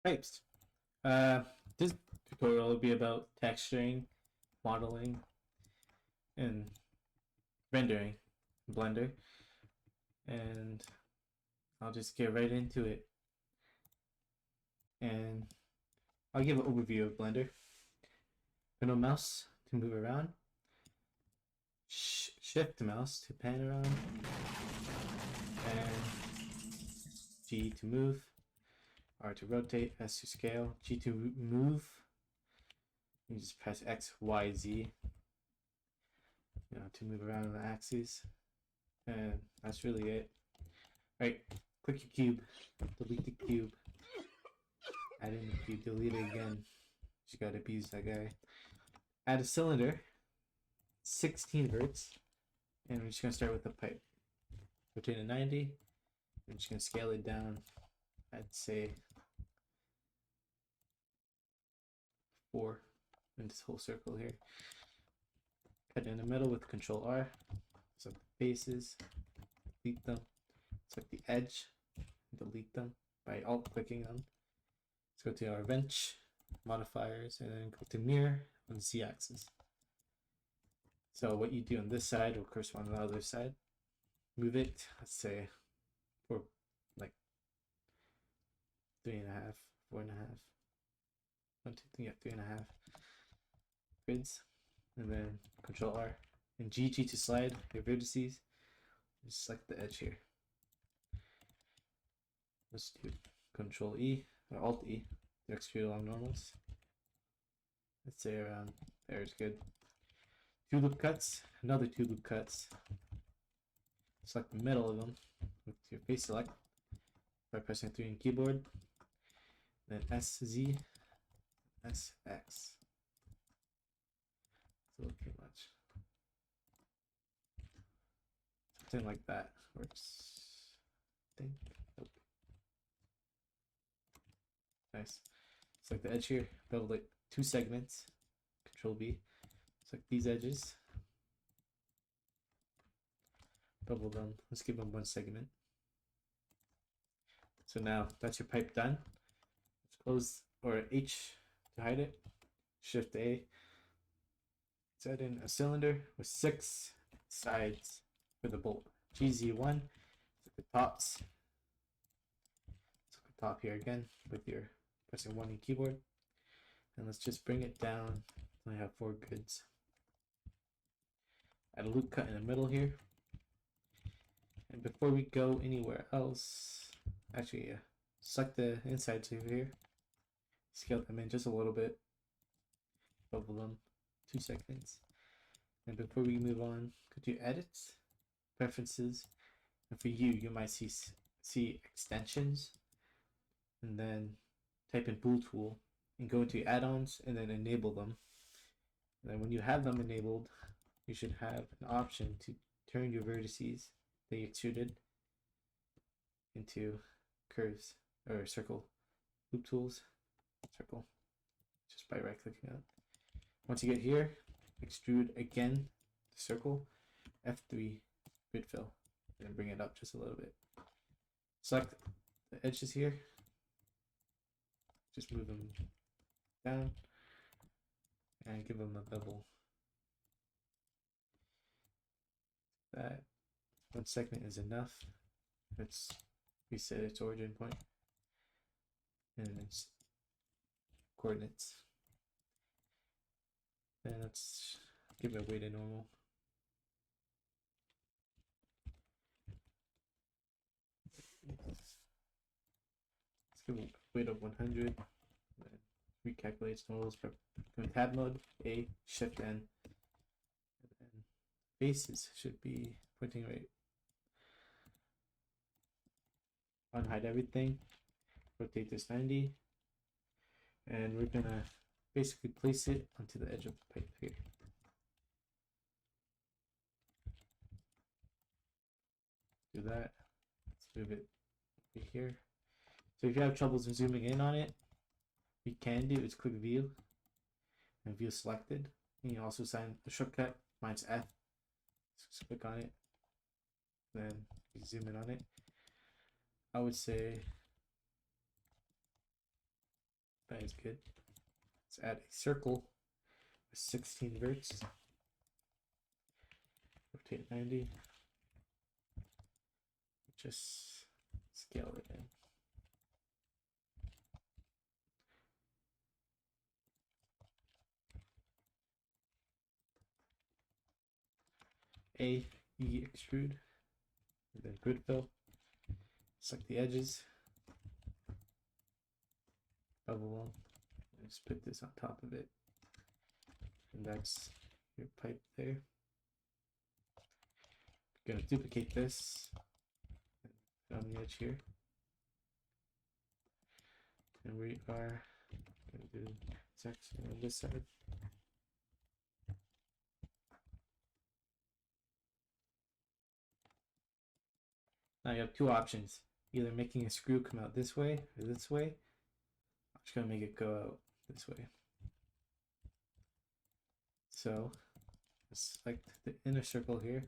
Pipes. This tutorial will be about texturing, modeling, and rendering in Blender. And I'll just get right into it. And I'll give an overview of Blender. Middle mouse to move around. Shift mouse to pan around. And G to move. R to rotate, S to scale, G to move. You just press X, Y, Z, to move around on the axes. And that's really it. Right, click your cube, delete the cube, add in the cube, delete it again. You gotta abuse that guy. Add a cylinder, 16 verts, and we're just gonna start with the pipe. Rotate it 90. I'm just gonna scale it down. I'd say 4 in this whole circle here. Cut in the middle with Control R. Select the faces, delete them. Select the edge, delete them by alt clicking them. Let's go to our bench, modifiers, and then go to mirror on the Z axis. So what you do on this side will correspond to the other side. Move it, let's say, for like 3.5, 4.5. 1, 2, 3, yeah, 3.5 grids, and then Control R and GG to slide your vertices. Just select the edge here. Let's do Control E or Alt E to execute along normals. Let's say around there is good. 2 loop cuts, another 2 loop cuts. Select the middle of them with your face select by pressing 3 on keyboard. Then SZ, SX. It's a little too much. Something like that works. I think. Nope. Nice. Select the edge here, double like 2 segments. Control B. Select these edges. Double them. Let's give them 1 segment. So now that's your pipe done. Let's close, or H to hide it. Shift A. Set in a cylinder with 6 sides for the bolt. GZ1. Select the tops. Select the top here again with your pressing 1 on keyboard. And let's just bring it down. I have 4 grids. Add a loop cut in the middle here. And before we go anywhere else, actually, select the insides over here. Scale them in just a little bit. Bubble them 2 seconds. And before we move on, go to Edit, Preferences, and for you might see Extensions, and then type in Bool Tool, and go to Add-ons, and then enable them. And then when you have them enabled, you should have an option to turn your vertices that you extruded into curves or circle. Loop tools, circle, just by right clicking on it. Once you get here, extrude again the circle, F3 grid fill, and bring it up just a little bit. Select the edges here, just move them down and give them a bevel. That 1 segment is enough. Let's reset its origin point and its coordinates. And let's give it a weight to normal. Let's give it a weight of 100. Then recalculate its normals. Go in tab mode, A, Shift N. And then faces should be pointing right. Unhide everything. Rotate this 90. And we're gonna basically place it onto the edge of the pipe here. Do that. Let's move it over here. So if you have trouble zooming in on it, what you can do is click View and View Selected. And you also sign the shortcut minus F. Just click on it. Then you zoom in on it. I would say That's good. Let's add a circle with 16 verts. Rotate 90. Just scale it in. A, E extrude, and then grid fill. Select the edges, bevel them, and just put this on top of it. And that's your pipe there. Gonna duplicate this on the edge here. And we are gonna do section on this side. Now you have two options, either making a screw come out this way or this way. I'm just gonna make it go out this way. So select the inner circle here.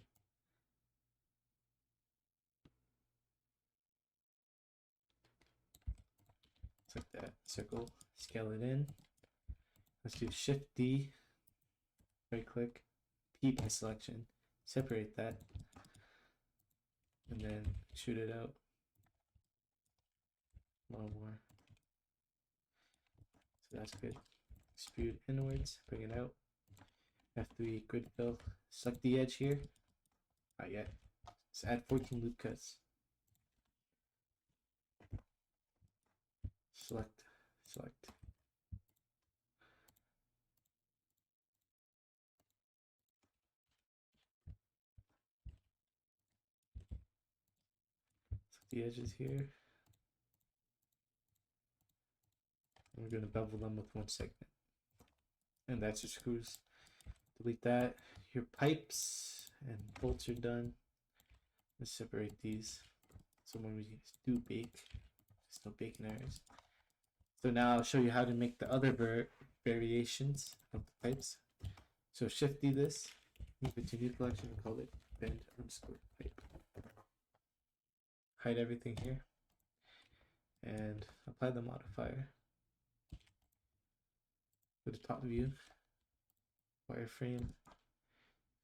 Select that circle, scale it in. Let's do Shift D, right click, P by selection, separate that, and then shoot it out. One more. So that's good. Extrude inwards, bring it out. F3 grid fill. Select the edge here. Not yet. Let's add 14 loop cuts. Select. Select the edges here. And we're going to bevel them with one segment. And that's your screws. Delete that. Your pipes and bolts are done. Let's separate these. So when we do bake, there's no baking errors. So now I'll show you how to make the other variations of the pipes. So Shift D this, move it to new collection and call it bend_pipe. Hide everything here and apply the modifier. Go to top view, wireframe,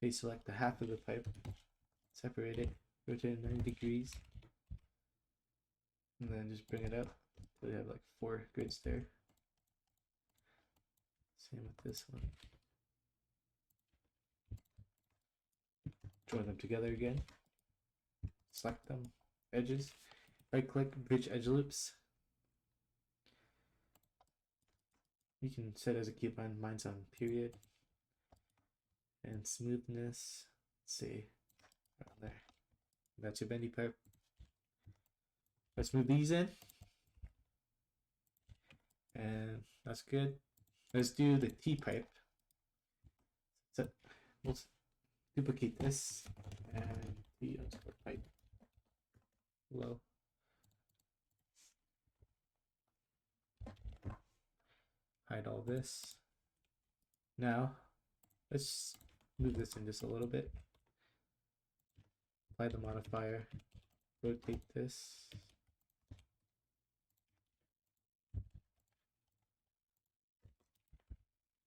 face select the half of the pipe, separate it, rotate it 90 degrees, and then just bring it up until you have like 4 grids there. Same with this one. Join them together again. Select them, edges, right click, bridge edge loops. You can set as a keybind, mine's on period. And smoothness, let's see, around there. That's your bendy pipe. Let's move these in. And that's good. Let's do the T pipe. So we'll duplicate this and T_pipe below. Hide all this. Now let's move this in just a little bit. Apply the modifier. Rotate this.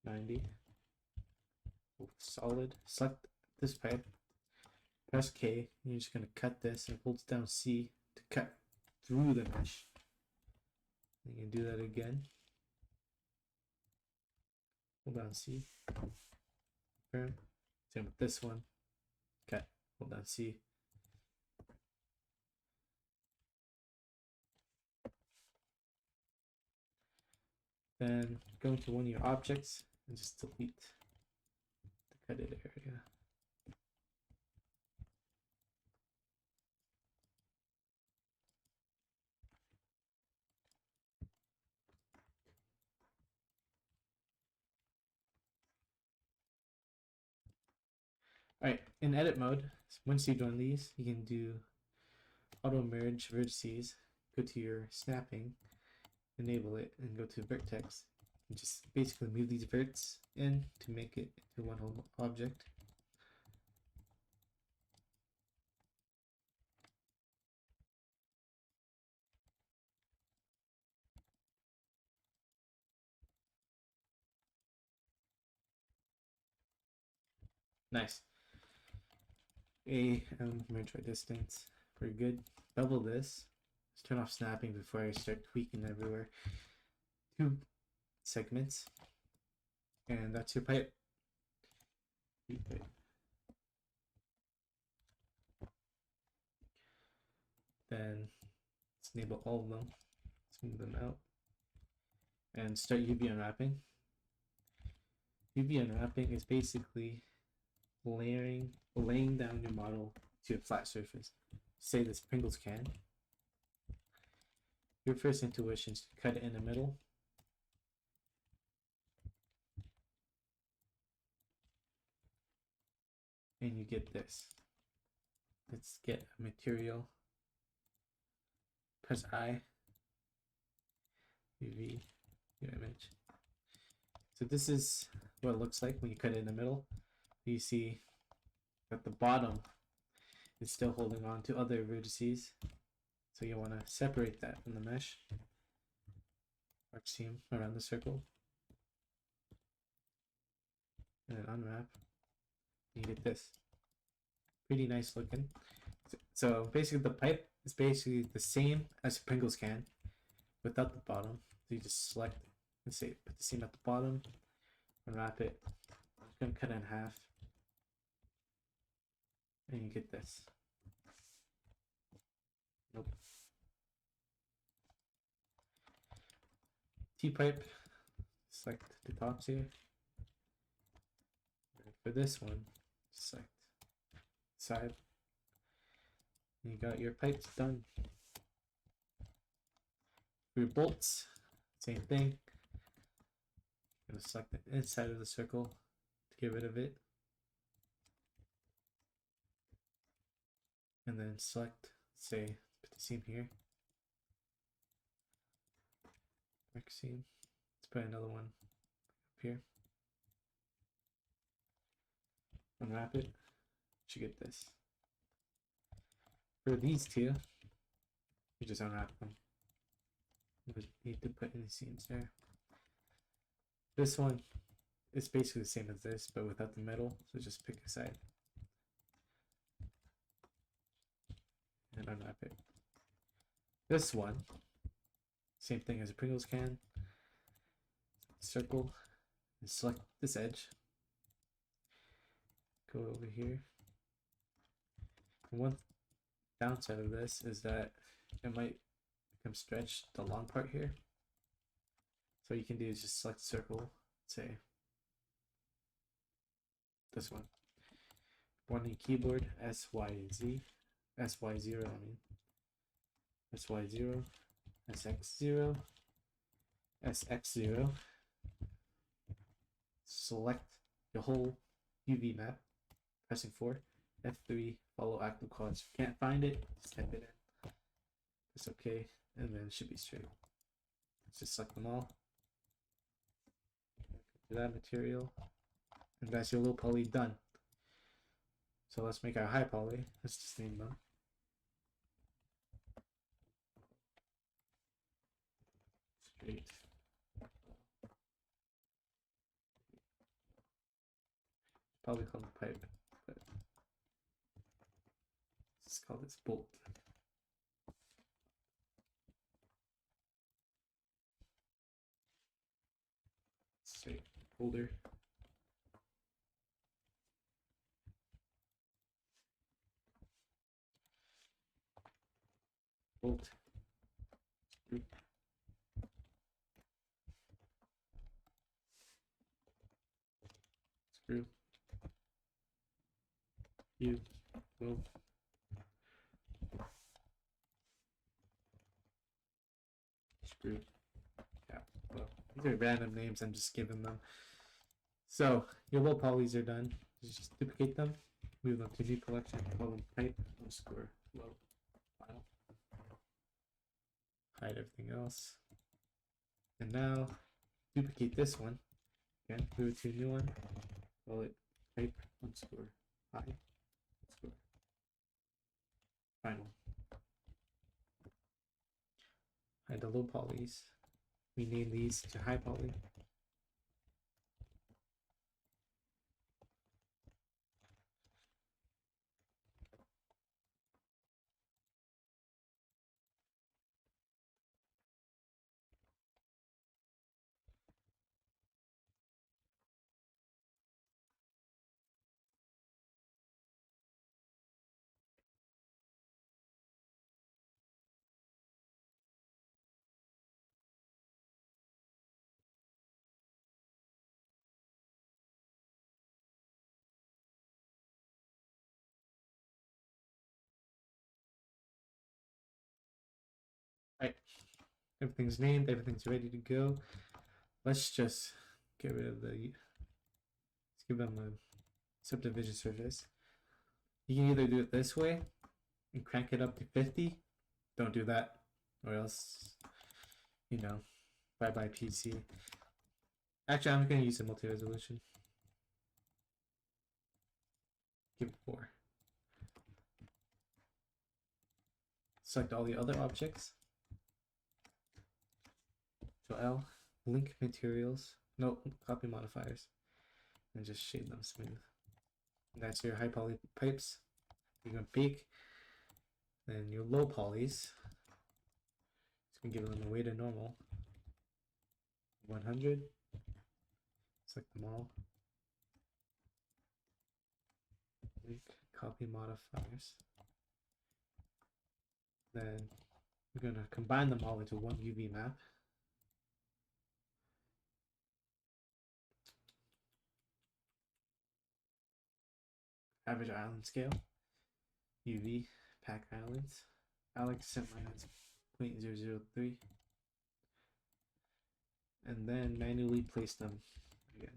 '90. Solid. Select this pipe. Press K. And you're just gonna cut this and hold down C to cut through the mesh. You can do that again. Hold down C. Confirm. Same with this one. Cut. Hold down C. Then go into one of your objects and just delete the cutted area. Alright, in edit mode, once you've done these, you can do auto merge vertices, go to your snapping, enable it, and go to vertex, and just basically move these verts in to make it into one whole object. Nice. I'm gonna try distance. We're good. Double this. Let's turn off snapping before I start tweaking everywhere. 2 segments. And that's your pipe. Then let's enable all of them. Let's move them out. And start UV unwrapping. UV unwrapping is basically laying down your model to a flat surface. Say this Pringles can. Your first intuition is to cut it in the middle. And you get this. Let's get a material. Press I. UV your image. So this is what it looks like when you cut it in the middle. You see that the bottom is still holding on to other vertices. So you want to separate that from the mesh. Arc seam around the circle. And then unwrap. You get this. Pretty nice looking. So basically the pipe is basically the same as a Pringles can without the bottom. So you just select, let's say, put the seam at the bottom, unwrap it. I'm gonna cut it in half. And you get this. Nope. T-pipe, select the tops here. And for this one, select side. And you got your pipes done. For your bolts, same thing. I'm gonna select the inside of the circle to get rid of it. And then select, say, put the seam here. Arc seam. Let's put another one up here. Unwrap it. You get this. For these two, you just unwrap them. You need to put any seams there. This one is basically the same as this, but without the middle. So just pick a side and unwrap it. This one, same thing as a Pringles can. Circle and select this edge. Go over here. And one downside of this is that it might become stretched, the long part here. So what you can do is just select circle, say this one. One in keyboard, SYZ, SY0, I mean. SY0, SX0, SX0. Select the whole UV map, pressing 4, F3, follow active quads. If you can't find it, just type it in. It's okay, and then it should be straight. Let's just select them all. Do that material, and that's your low poly done. So let's make our high poly. Let's just name them. Straight. Probably call the pipe, but let's call this bolt. Say holder. Bolt. Screw. Screw. You. Bolt. Screw. Yeah. Well, these are random names. I'm just giving them. So your low polys are done. Just duplicate them. Move them to new collection. Call them pipe underscore low file. Hide everything else. And now duplicate this one. Again, move it to a new one. Call it pipe underscore high underscore final. Hide the low polys. Rename these to high poly. Right. Everything's named, everything's ready to go. Let's just get rid of the. Let's give them a subdivision surface. You can either do it this way and crank it up to 50. Don't do that, or else, you know, bye bye PC. Actually, I'm going to use a multi resolution. Give it 4. Select all the other objects. So L, link materials, no, copy modifiers, and just shade them smooth. And that's your high poly pipes. You're going to bake. Then your low polys, it's going to give them a way to normal. 100. Select them all. Link, copy modifiers. Then we're going to combine them all into one UV map. Average island scale. UV, pack islands. Alex set mine as 0.003. And then manually place them again.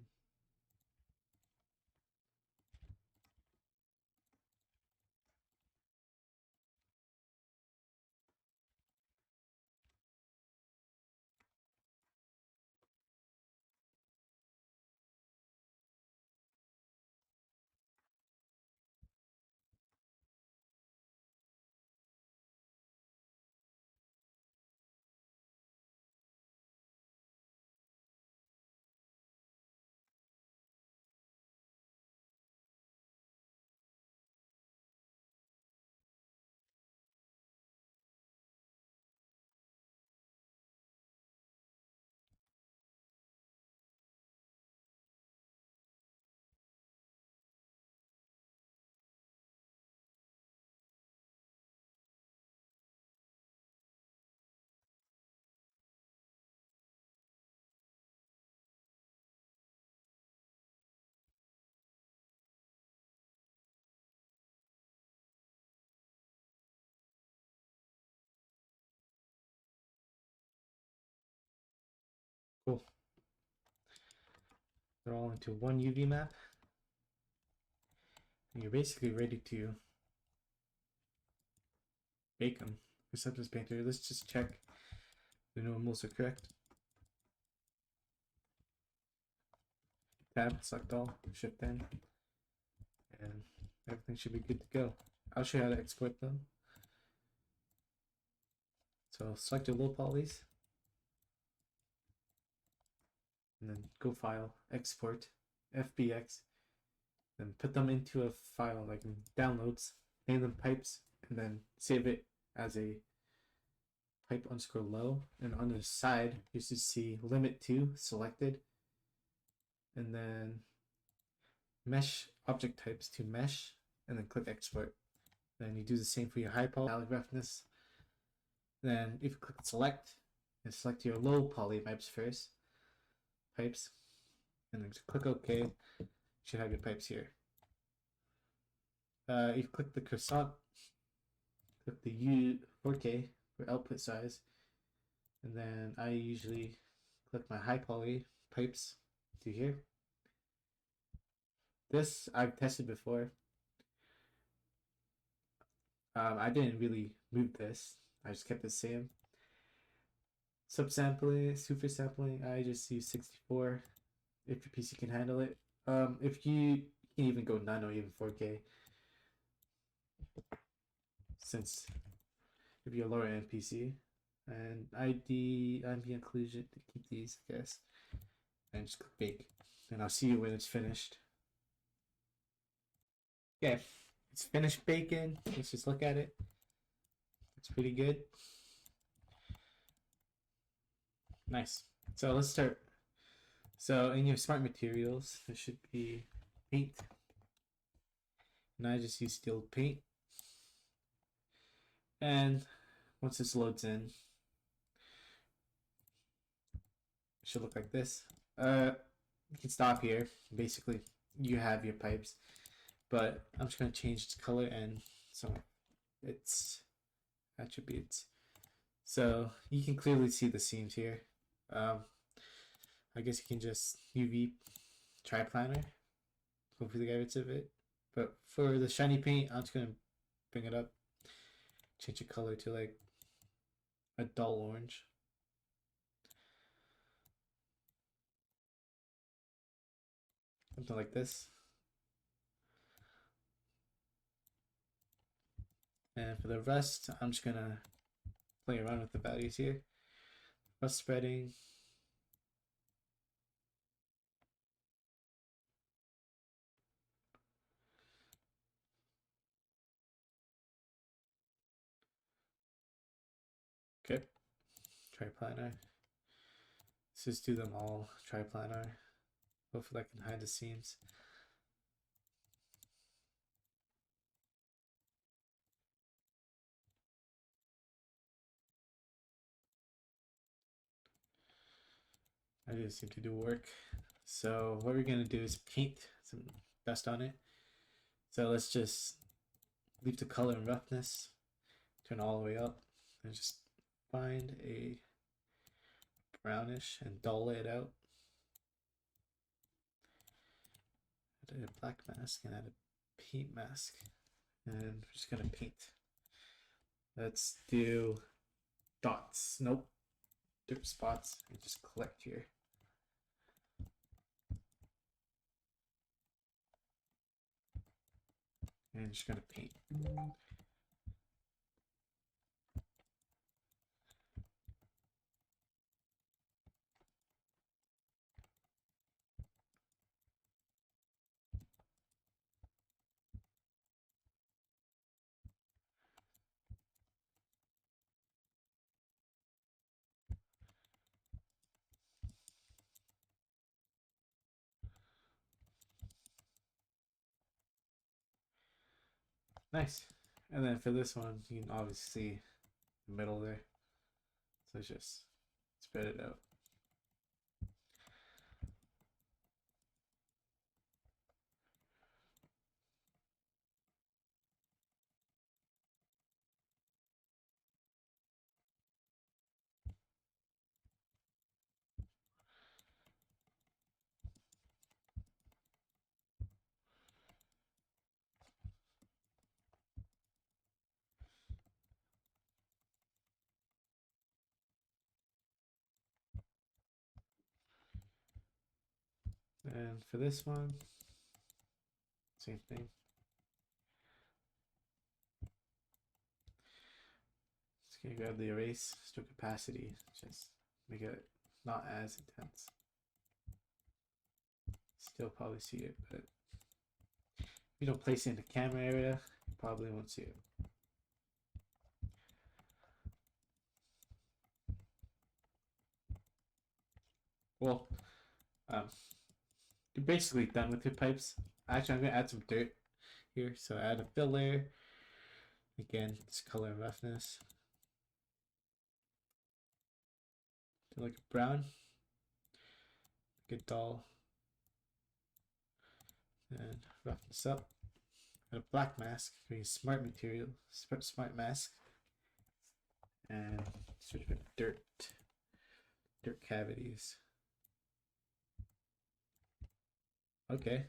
Cool. They're all into one UV map. And you're basically ready to bake them. Receptors painter. Let's just check the normals are correct. Tab, select all, shift N, and everything should be good to go. I'll show you how to export them. So select your low polys, and then go file, export, FBX, then put them into a file like downloads, name them pipes, and then save it as a pipe underscore low. And on the side, you should see limit to selected, and then mesh object types to mesh, and then click export. Then you do the same for your high poly roughness. Then if you click select, and select your low poly pipes first, and then click OK, you should have your pipes here. If you click the croissant, click the U 4K for output size, and then I usually click my high poly pipes to here. This I've tested before. I didn't really move this. I just kept the same. Subsampling, super sampling, I just use 64 if your PC can handle it. If you can even go none or even 4K, since if you're lower end PC. And ID, ambient occlusion to keep these, I guess. And just click bake. And I'll see you when it's finished. Okay, it's finished baking. Let's just look at it. It's pretty good. Nice. So let's start. So in your smart materials, there should be paint. And I just use steel paint. And once this loads in, it should look like this. You can stop here. Basically, you have your pipes, but I'm just gonna change its color and some its attributes. So you can clearly see the seams here. I guess you can just UV triplanar, hopefully get rid of it. But for the shiny paint, I'm just gonna bring it up, change the color to like a dull orange. Something like this. And for the rest, I'm just gonna play around with the values here. Rust spreading. Okay, triplanar. Let's just do them all triplanar. Hopefully I can hide the seams. I just seem to do work. So what we're gonna do is paint some dust on it. So let's just leave the color and roughness, turn all the way up, and just find a brownish and dull it out. Add a black mask and add a paint mask. And we're just gonna paint. Let's do dots. Nope. Dirt spots and just collect here. And just gonna paint. Nice. And then for this one, you can obviously see the middle there. So just spread it out. And for this one, same thing. Just gonna grab the erase stroke opacity, just make it not as intense. Still probably see it, but if you don't place it in the camera area, you probably won't see it. Well, you're basically done with your pipes. Actually, I'm gonna add some dirt here, so add a fill layer. Again, this color and roughness. Do like a brown. Get dull. And roughen this up. Add a black mask. Use smart material, smart mask. And switch with dirt cavities. Okay.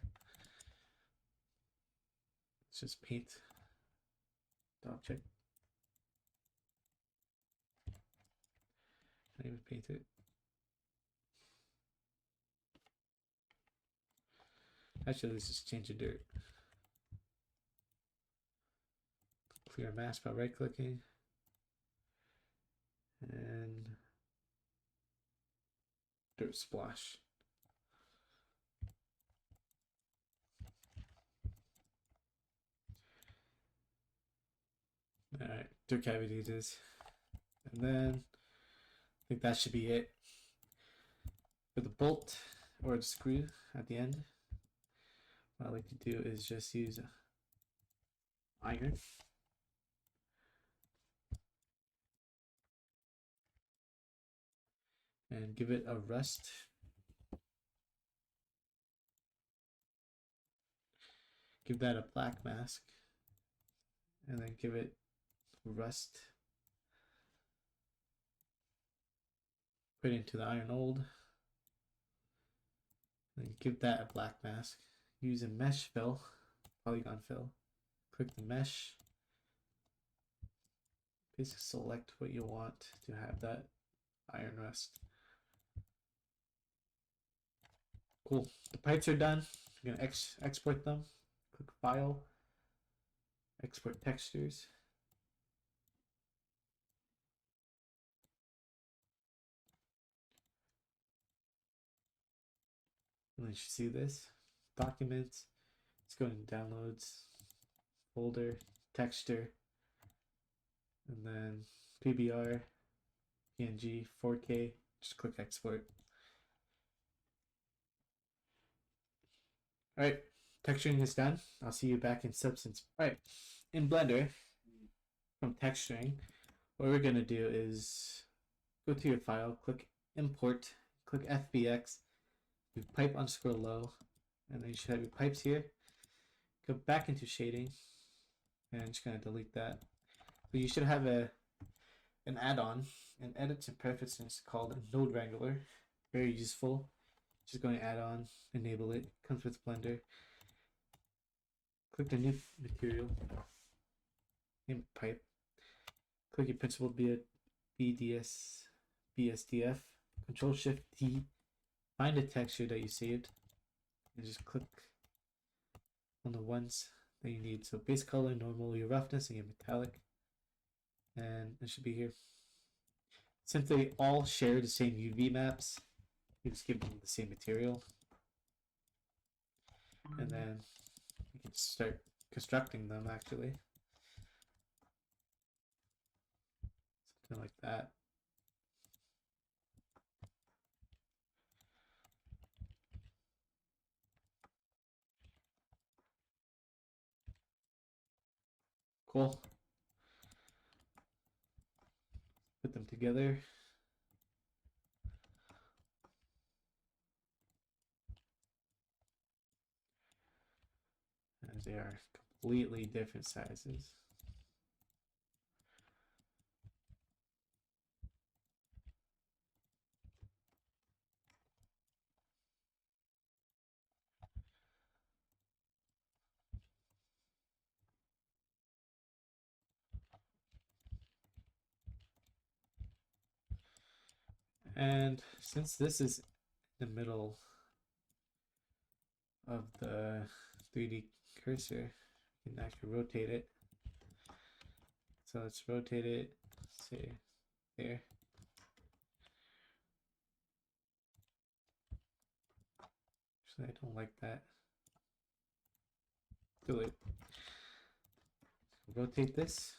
Let's just paint the object. I even paint it. Actually, let's just change the dirt. Clear mask by right clicking. And dirt splash. Alright, dirt cavities is. And then I think that should be it. For the bolt or the screw at the end, what I like to do is just use iron. And give it a rust. Give that a black mask. And then give it rust. put it into the iron old. And give that a black mask. Use a mesh fill, polygon fill. Click the mesh. Basically select what you want to have that iron rust. Cool. The pipes are done. I'm gonna export them. Click File, Export Textures. And then you should see this. Documents. Let's go into Downloads, Folder, Texture, and then PBR, PNG, 4K. Just click Export. Alright, texturing is done. I'll see you back in Substance. Alright, in Blender, from texturing, what we're going to do is go to your file, click Import, click FBX, do pipe underscore low, and then you should have your pipes here. Go back into shading, and I'm just going to delete that. So you should have an add-on, an edits and preferences called Node Wrangler. Very useful. Just going to add on, enable it, comes with Blender. Click the new material, name pipe. Click your principal BSDF, Control Shift T, find a texture that you saved, and just click on the ones that you need. So base color, normal, your roughness, and your metallic, and it should be here. Since they all share the same UV maps, you just give them the same material, and then you can start constructing them actually. Something like that. Cool. Put them together. As they are completely different sizes. And since this is in the middle of the 3D cursor, you can actually rotate it. So let's rotate it, say there. Actually, I don't like that. Delete. Rotate this.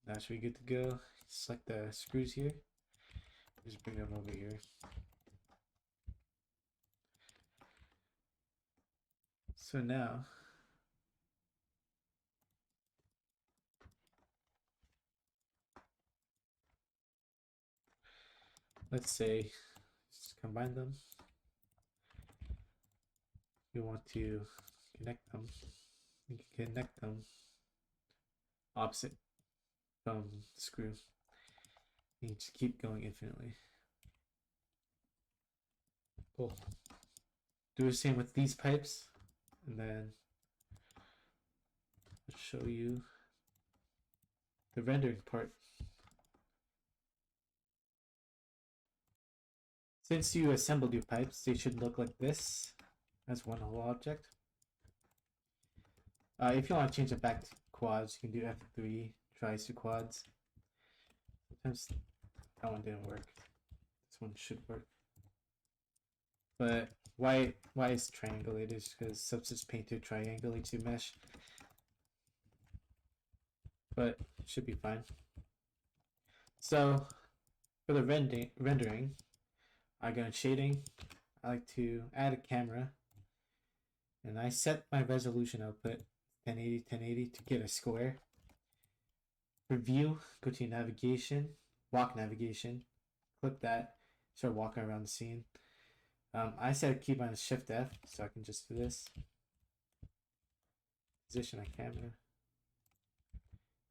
That should be good to go. Select the screws here. Just bring them over here. So now, let's say, just combine them. You want to connect them. You can connect them opposite from the screw. You just keep going infinitely. Cool. Do the same with these pipes, and then I'll show you the rendering part. Since you assembled your pipes, they should look like this as one whole object. If you want to change it back to quads, you can do F3, tries to quads. Sometimes that one didn't work. This one should work. But why is triangulated? Is because Substance Painter triangulates your mesh. But it should be fine. So for the rendering, I go in shading. I like to add a camera, and I set my resolution output 1080 to get a square. For view, go to navigation, walk navigation, click that, start walking around the scene. I said keep on Shift F so I can just do this. Position my camera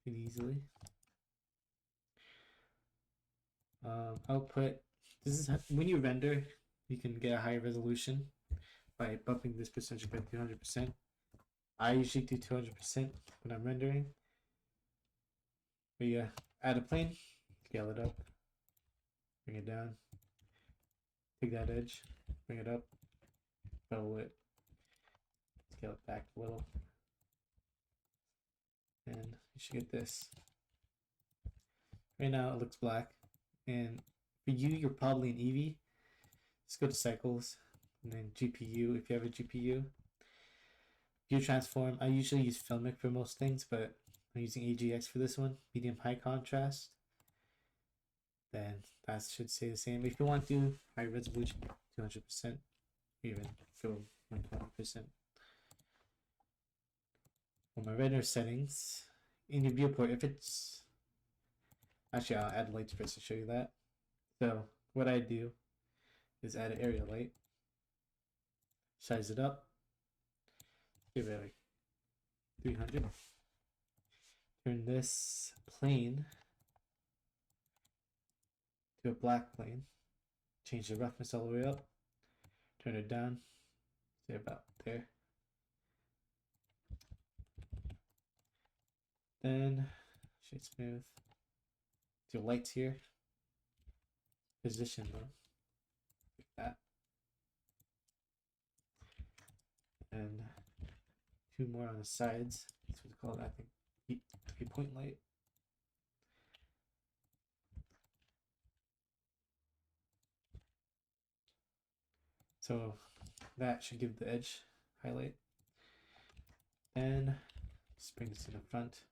pretty easily. Output. This is when you render, you can get a higher resolution by bumping this percentage by 200%. I usually do 200% when I'm rendering. But yeah, add a plane, scale it up, bring it down, take that edge, bring it up, bevel it, scale it back a little, and you should get this. Right now it looks black, and for you, you're probably an Eevee. Just go to cycles, and then GPU if you have a GPU. View transform. I usually use Filmic for most things, but I'm using AGX for this one. Medium high contrast. Then that should stay the same. If you want to high resolution, 200%, even go 120%. For my render settings, in your viewport, if it's actually, I'll add lights first to show you that. So what I do is add an area light, size it up, give it like 300. Turn this plane to a black plane. Change the roughness all the way up. Turn it down. Say about there. Then shade smooth. Do lights here. Position them like that. And two more on the sides. That's what it's called. I think 3-point light. So that should give the edge highlight. And just bring this to the front.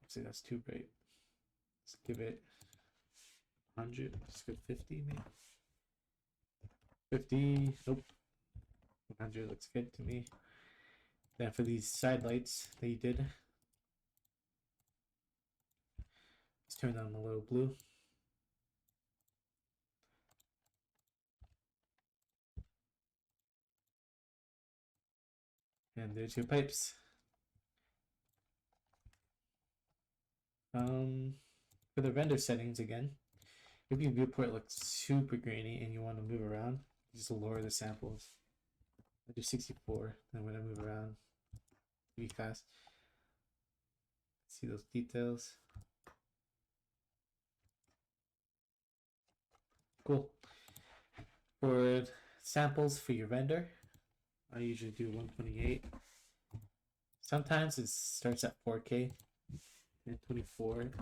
See, that's too bright. Let's give it 100. Let's go 50 maybe. 50. Nope. 100 looks good to me. Then for these side lights that you did, let's turn them a little blue. And there's your pipes. For the render settings again, if your viewport looks super grainy and you want to move around, just lower the samples. I do 64, and when I move around, be fast. See those details. Cool. For samples for your render, I usually do 128. Sometimes it starts at 4K and 24.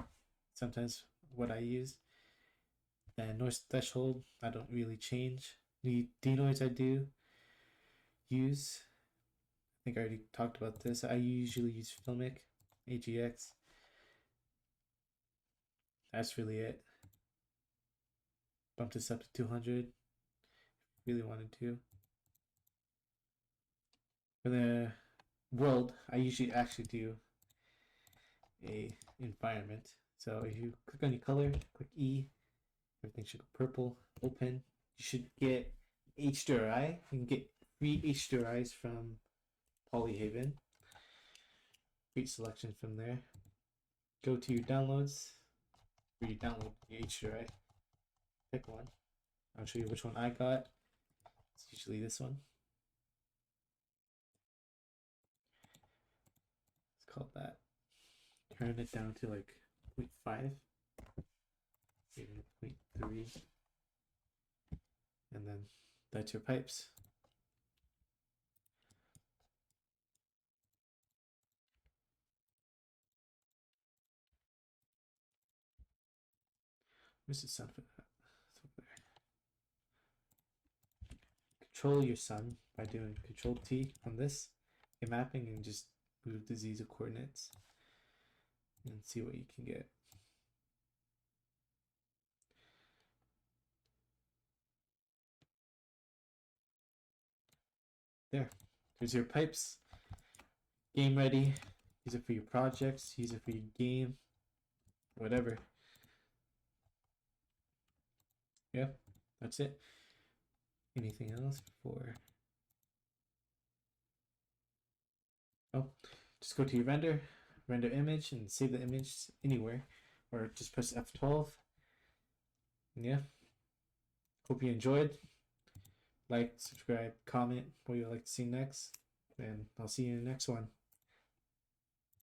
Sometimes what I use. And noise threshold, I don't really change. The denoise I do use, I think I already talked about this. I usually use Filmic, AGX. That's really it. Bump this up to 200. Really wanted to. For the world, I usually actually do a environment. So if you click on your color, click E, everything should go purple, open. You should get HDRI. You can get free HDRIs from Polyhaven. Great selection from there. Go to your downloads, where you download your HDRI. Pick one. I'll show you which one I got. It's usually this one. It's called that. Turn it down to like 0.5, maybe 0.3, and then that's your pipes. Where's the sun for that? It's over there. Control your sun by doing Control T on this, a mapping, and just move the Z coordinates and see what you can get. There's your pipes. Game ready. Use it for your projects, use it for your game, whatever. Yeah, that's it. Anything else before? Oh, just go to your render image, and save the image anywhere, or just press F12. Yeah. Hope you enjoyed. Like, subscribe, comment what you'd like to see next, and I'll see you in the next one.